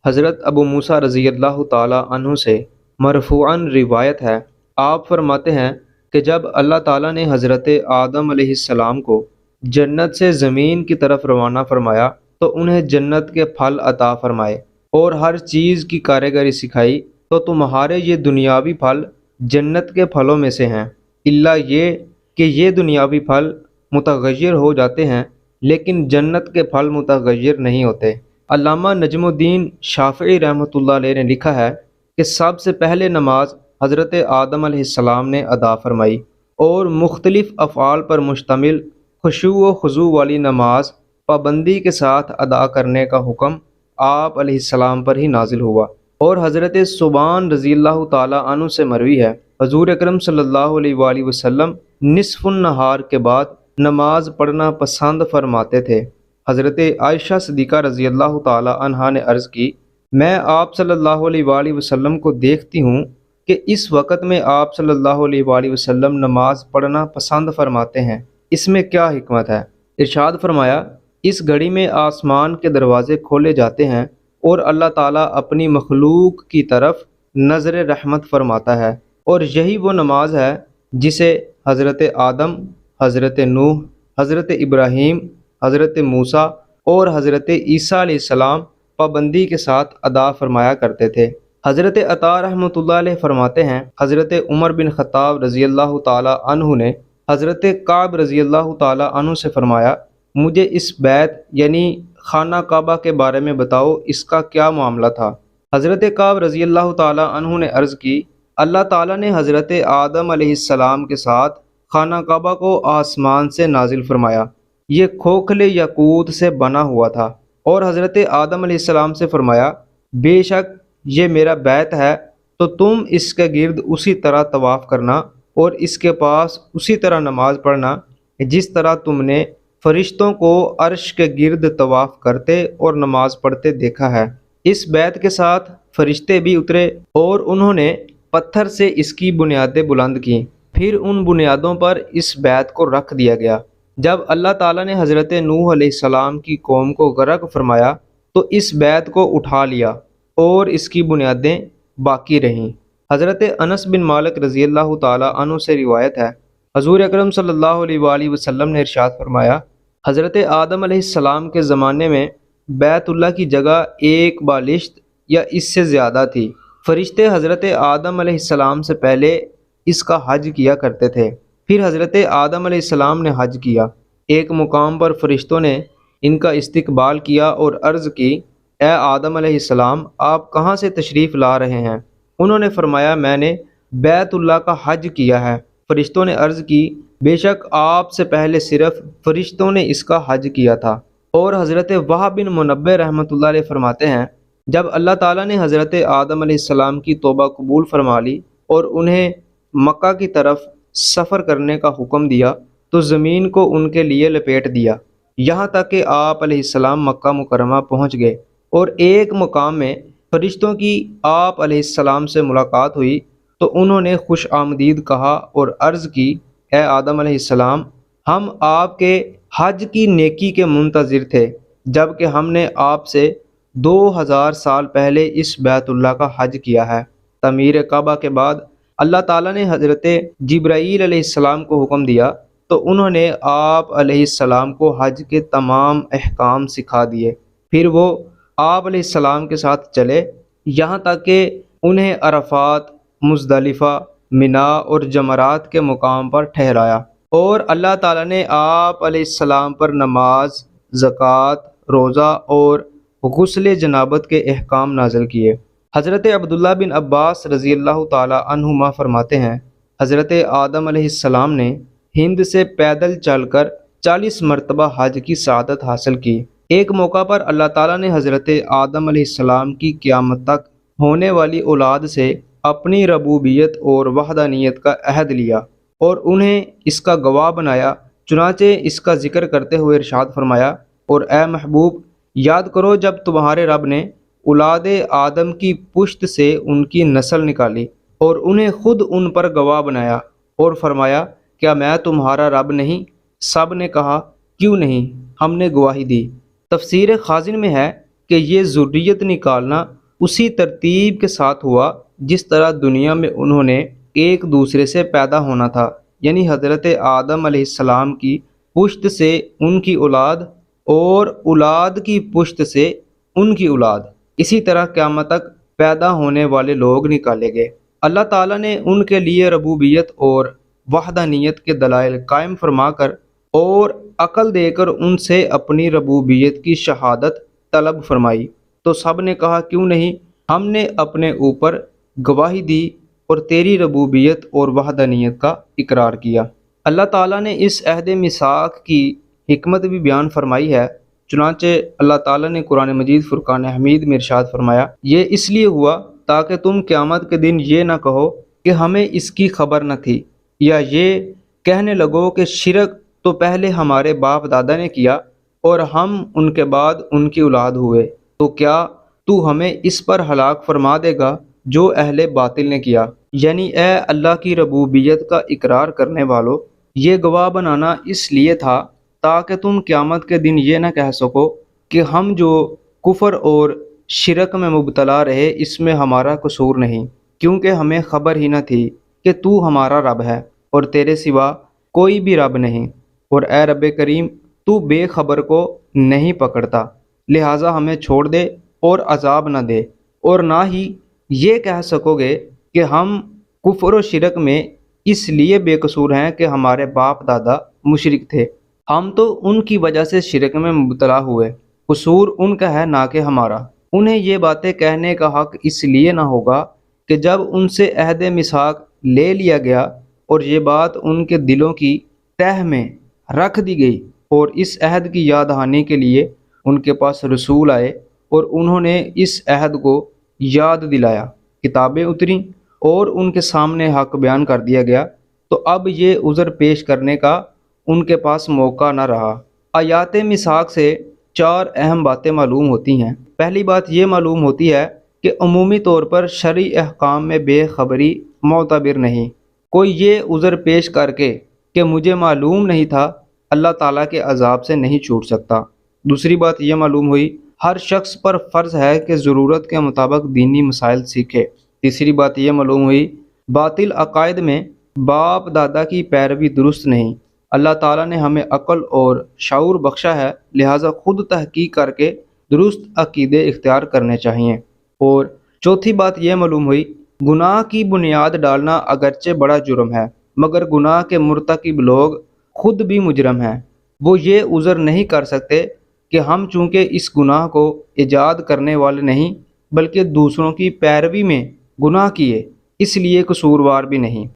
حضرت ابو موسیٰ رضی اللہ تعالیٰ عنہ سے مرفوعاً روایت ہے، آپ فرماتے ہیں کہ جب اللہ تعالیٰ نے حضرت آدم علیہ السلام کو جنت سے زمین کی طرف روانہ فرمایا تو انہیں جنت کے پھل عطا فرمائے اور ہر چیز کی کاریگری سکھائی، تو تمہارے یہ دنیاوی پھل جنت کے پھلوں میں سے ہیں، الا یہ کہ یہ دنیاوی پھل متغیر ہو جاتے ہیں لیکن جنت کے پھل متغیر نہیں ہوتے۔ علامہ نجم الدین شافعی رحمۃ اللہ علیہ نے لکھا ہے کہ سب سے پہلے نماز حضرت آدم علیہ السلام نے ادا فرمائی، اور مختلف افعال پر مشتمل خشوع و خضوع والی نماز پابندی کے ساتھ ادا کرنے کا حکم آپ علیہ السلام پر ہی نازل ہوا۔ اور حضرت ثوبان رضی اللہ تعالیٰ عنہ سے مروی ہے، حضور اکرم صلی اللہ علیہ وآلہ وسلم نصف النہار کے بعد نماز پڑھنا پسند فرماتے تھے۔ حضرت عائشہ صدیقہ رضی اللہ تعالیٰ عنہا نے عرض کی، میں آپ صلی اللہ علیہ وآلہ وسلم کو دیکھتی ہوں کہ اس وقت میں آپ صلی اللہ علیہ وآلہ وسلم نماز پڑھنا پسند فرماتے ہیں، اس میں کیا حکمت ہے؟ ارشاد فرمایا، اس گھڑی میں آسمان کے دروازے کھولے جاتے ہیں اور اللہ تعالیٰ اپنی مخلوق کی طرف نظر رحمت فرماتا ہے، اور یہی وہ نماز ہے جسے حضرت آدم، حضرت نوح، حضرت ابراہیم، حضرت موسیٰ اور حضرت عیسیٰ علیہ السلام پابندی کے ساتھ ادا فرمایا کرتے تھے۔ حضرت عطا رحمۃ اللہ علیہ فرماتے ہیں، حضرت عمر بن خطاب رضی اللہ تعالیٰ عنہ نے حضرت کعب رضی اللہ تعالیٰ عنہ سے فرمایا، مجھے اس بیت یعنی خانہ کعبہ کے بارے میں بتاؤ، اس کا کیا معاملہ تھا؟ حضرت کعب رضی اللہ تعالیٰ عنہ نے عرض کی، اللہ تعالیٰ نے حضرت آدم علیہ السلام کے ساتھ خانہ کعبہ کو آسمان سے نازل فرمایا، یہ کھوکھلے یاقوت سے بنا ہوا تھا، اور حضرت آدم علیہ السلام سے فرمایا، بے شک یہ میرا بیت ہے تو تم اس کے گرد اسی طرح طواف کرنا اور اس کے پاس اسی طرح نماز پڑھنا جس طرح تم نے فرشتوں کو عرش کے گرد طواف کرتے اور نماز پڑھتے دیکھا ہے۔ اس بیت کے ساتھ فرشتے بھی اترے اور انہوں نے پتھر سے اس کی بنیادیں بلند کیں، پھر ان بنیادوں پر اس بیت کو رکھ دیا گیا۔ جب اللہ تعالیٰ نے حضرت نوح علیہ السلام کی قوم کو غرق فرمایا تو اس بیت کو اٹھا لیا اور اس کی بنیادیں باقی رہیں۔ حضرت انس بن مالک رضی اللہ تعالیٰ عنہ سے روایت ہے، حضور اکرم صلی اللہ علیہ وآلہ وسلم نے ارشاد فرمایا، حضرت آدم علیہ السلام کے زمانے میں بیت اللہ کی جگہ ایک بالشت یا اس سے زیادہ تھی۔ فرشتے حضرت آدم علیہ السلام سے پہلے اس کا حج کیا کرتے تھے، پھر حضرت آدم علیہ السلام نے حج کیا۔ ایک مقام پر فرشتوں نے ان کا استقبال کیا اور عرض کی، اے آدم علیہ السلام، آپ کہاں سے تشریف لا رہے ہیں؟ انہوں نے فرمایا، میں نے بیت اللہ کا حج کیا ہے۔ فرشتوں نے عرض کی، بے شک آپ سے پہلے صرف فرشتوں نے اس کا حج کیا تھا۔ اور حضرت وہب بن منبہ رحمۃ اللہ علیہ فرماتے ہیں، جب اللہ تعالیٰ نے حضرت آدم علیہ السلام کی توبہ قبول فرما لی اور انہیں مکہ کی طرف سفر کرنے کا حکم دیا تو زمین کو ان کے لیے لپیٹ دیا، یہاں تک کہ آپ علیہ السلام مکہ مکرمہ پہنچ گئے، اور ایک مقام میں فرشتوں کی آپ علیہ السلام سے ملاقات ہوئی تو انہوں نے خوش آمدید کہا اور عرض کی، اے آدم علیہ السلام، ہم آپ کے حج کی نیکی کے منتظر تھے، جب کہ ہم نے آپ سے 2000 سال پہلے اس بیت اللہ کا حج کیا ہے۔ تعمیر کعبہ کے بعد اللہ تعالیٰ نے حضرت جبرائیل علیہ السلام کو حکم دیا تو انہوں نے آپ علیہ السلام کو حج کے تمام احکام سکھا دیے، پھر وہ آپ علیہ السلام کے ساتھ چلے یہاں تک کہ انہیں عرفات، مزدلفہ، منا اور جمرات کے مقام پر ٹھہرایا، اور اللہ تعالیٰ نے آپ علیہ السلام پر نماز، زکوٰۃ، روزہ اور غسل جنابت کے احکام نازل کیے۔ حضرت عبداللہ بن عباس رضی اللہ تعالیٰ عنہما فرماتے ہیں، حضرت آدم علیہ السلام نے ہند سے پیدل چل کر 40 مرتبہ حج کی سعادت حاصل کی۔ ایک موقع پر اللہ تعالیٰ نے حضرت آدم علیہ السلام کی قیامت تک ہونے والی اولاد سے اپنی ربوبیت اور وحدانیت کا عہد لیا اور انہیں اس کا گواہ بنایا، چنانچہ اس کا ذکر کرتے ہوئے ارشاد فرمایا، اور اے محبوب، یاد کرو جب تمہارے رب نے اولاد آدم کی پشت سے ان کی نسل نکالی اور انہیں خود ان پر گواہ بنایا اور فرمایا، کیا میں تمہارا رب نہیں؟ سب نے کہا، کیوں نہیں، ہم نے گواہی دی۔ تفسیر خازن میں ہے کہ یہ ذریت نکالنا اسی ترتیب کے ساتھ ہوا جس طرح دنیا میں انہوں نے ایک دوسرے سے پیدا ہونا تھا، یعنی حضرت آدم علیہ السلام کی پشت سے ان کی اولاد اور اولاد کی پشت سے ان کی اولاد، اسی طرح قیامت تک پیدا ہونے والے لوگ نکالے گئے۔ اللہ تعالیٰ نے ان کے لیے ربوبیت اور وحدانیت کے دلائل قائم فرما کر اور عقل دے کر ان سے اپنی ربوبیت کی شہادت طلب فرمائی، تو سب نے کہا کیوں نہیں، ہم نے اپنے اوپر گواہی دی اور تیری ربوبیت اور وحدانیت کا اقرار کیا۔ اللہ تعالیٰ نے اس عہد میثاق کی حکمت بھی بیان فرمائی ہے، چنانچہ اللہ تعالیٰ نے قرآن مجید فرقان حمید میں ارشاد فرمایا، یہ اس لیے ہوا تاکہ تم قیامت کے دن یہ نہ کہو کہ ہمیں اس کی خبر نہ تھی، یا یہ کہنے لگو کہ شرک تو پہلے ہمارے باپ دادا نے کیا اور ہم ان کے بعد ان کی اولاد ہوئے، تو کیا تو ہمیں اس پر ہلاک فرما دے گا جو اہل باطل نے کیا۔ یعنی اے اللہ کی ربوبیت کا اقرار کرنے والو، یہ گواہ بنانا اس لیے تھا تاکہ تم قیامت کے دن یہ نہ کہہ سکو کہ ہم جو کفر اور شرک میں مبتلا رہے اس میں ہمارا قصور نہیں، کیونکہ ہمیں خبر ہی نہ تھی کہ تو ہمارا رب ہے اور تیرے سوا کوئی بھی رب نہیں، اور اے رب کریم تو بے خبر کو نہیں پکڑتا، لہٰذا ہمیں چھوڑ دے اور عذاب نہ دے، اور نہ ہی یہ کہہ سکو گے کہ ہم کفر و شرک میں اس لیے بے قصور ہیں کہ ہمارے باپ دادا مشرک تھے، ہم تو ان کی وجہ سے شرک میں مبتلا ہوئے، قصور ان کا ہے نہ کہ ہمارا۔ انہیں یہ باتیں کہنے کا حق اس لیے نہ ہوگا کہ جب ان سے عہد میثاق لے لیا گیا اور یہ بات ان کے دلوں کی تہ میں رکھ دی گئی، اور اس عہد کی یاد دہانی کے لیے ان کے پاس رسول آئے اور انہوں نے اس عہد کو یاد دلایا، کتابیں اتریں اور ان کے سامنے حق بیان کر دیا گیا، تو اب یہ عذر پیش کرنے کا ان کے پاس موقع نہ رہا۔ آیات میثاق سے 4 اہم باتیں معلوم ہوتی ہیں۔ پہلی بات یہ معلوم ہوتی ہے کہ عمومی طور پر شرعی احکام میں بے خبری معتبر نہیں۔ کوئی یہ عذر پیش کر کے کہ مجھے معلوم نہیں تھا، اللہ تعالیٰ کے عذاب سے نہیں چھوٹ سکتا۔ دوسری بات یہ معلوم ہوئی، ہر شخص پر فرض ہے کہ ضرورت کے مطابق دینی مسائل سیکھے۔ تیسری بات یہ معلوم ہوئی، باطل عقائد میں باپ دادا کی پیروی درست نہیں۔ اللہ تعالیٰ نے ہمیں عقل اور شعور بخشا ہے، لہٰذا خود تحقیق کر کے درست عقیدے اختیار کرنے چاہئیں۔ اور چوتھی بات یہ معلوم ہوئی، گناہ کی بنیاد ڈالنا اگرچہ بڑا جرم ہے، مگر گناہ کے مرتکب لوگ خود بھی مجرم ہیں۔ وہ یہ عذر نہیں کر سکتے کہ ہم چونکہ اس گناہ کو ایجاد کرنے والے نہیں بلکہ دوسروں کی پیروی میں گناہ کیے، اس لیے قصوروار بھی نہیں۔